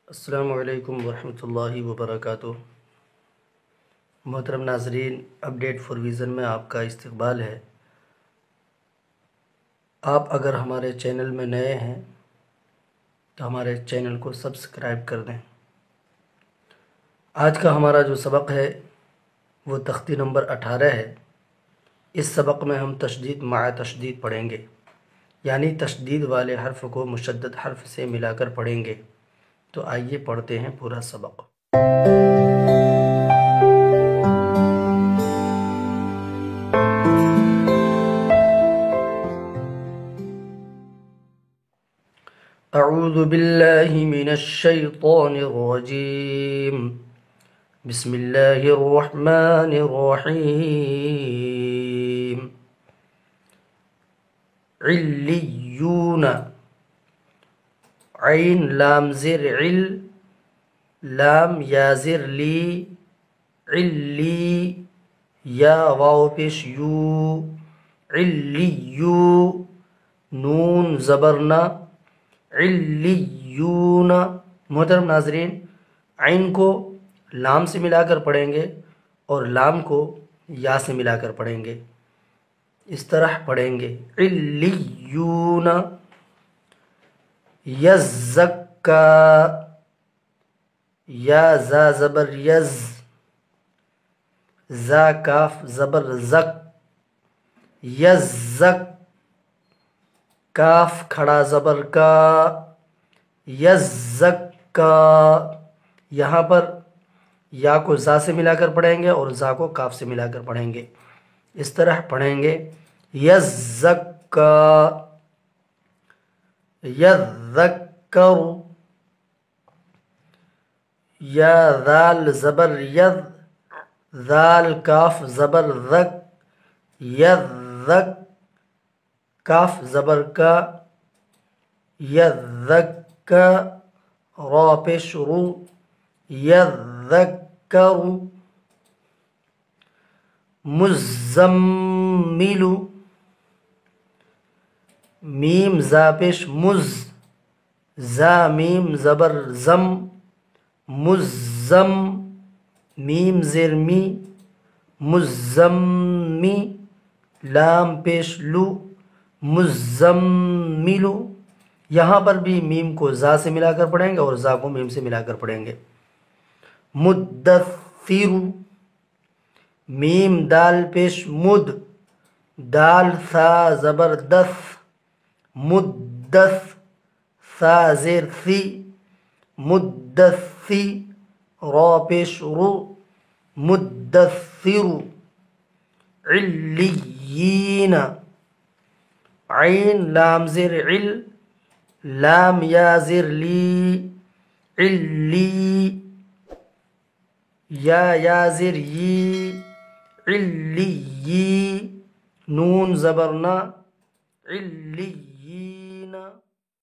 السلام علیکم ورحمۃ اللہ وبرکاتہ۔ محترم ناظرین، اپڈیٹ فار ویژن میں آپ کا استقبال ہے۔ آپ اگر ہمارے چینل میں نئے ہیں تو ہمارے چینل کو سبسکرائب کر دیں۔ آج کا ہمارا جو سبق ہے وہ تختی نمبر 18 ہے۔ اس سبق میں ہم تشدید مع تشدید پڑھیں گے، یعنی تشدید والے حرف کو مشدد حرف سے ملا کر پڑھیں گے۔ تو آئیے پڑھتے ہیں پورا سبق۔ اعوذ باللہ من الشیطان الرجیم، بسم اللہ الرحمن الرحیم۔ علیون، عین لام زر عل، لام یا زر لی، علی، یا واو پیش یو، علیو، نون زبرنا، علیون۔ محترم ناظرین، عین کو لام سے ملا کر پڑھیں گے اور لام کو یا سے ملا کر پڑھیں گے، اس طرح پڑھیں گے علیون۔ یزکا، یا زا زبر یز، زا کاف زبر زک، یزک، کاف کھڑا زبر کا، یزکا۔ یہاں پر یا کو زا سے ملا کر پڑھیں گے اور زا کو کاف سے ملا کر پڑھیں گے، اس طرح پڑھیں گے یزکا، یذکر، یا ذال زبر یذ، ذال کاف زبر ذک، یذک، کاف زبر کا، یذکا، را پیش رو، یذکر۔ مزمل، میم زا پیش مز، زا میم زبر زم، مزم، میم زیر می، مزمی، لام پیش لو، مزمل۔ یہاں پر بھی میم کو زا سے ملا کر پڑھیں گے اور زا کو میم سے ملا کر پڑھیں گے۔ مدثر، میم دال پیش مد، دال ثا زبر دث، مدث، ثا زیر ثی، مدثی، را پیش رو، مدثر۔ علیین، عین لام زیر عل، لام یا زیر لی، علی، یا زیر یی، علی، نون زبرنا، علیین۔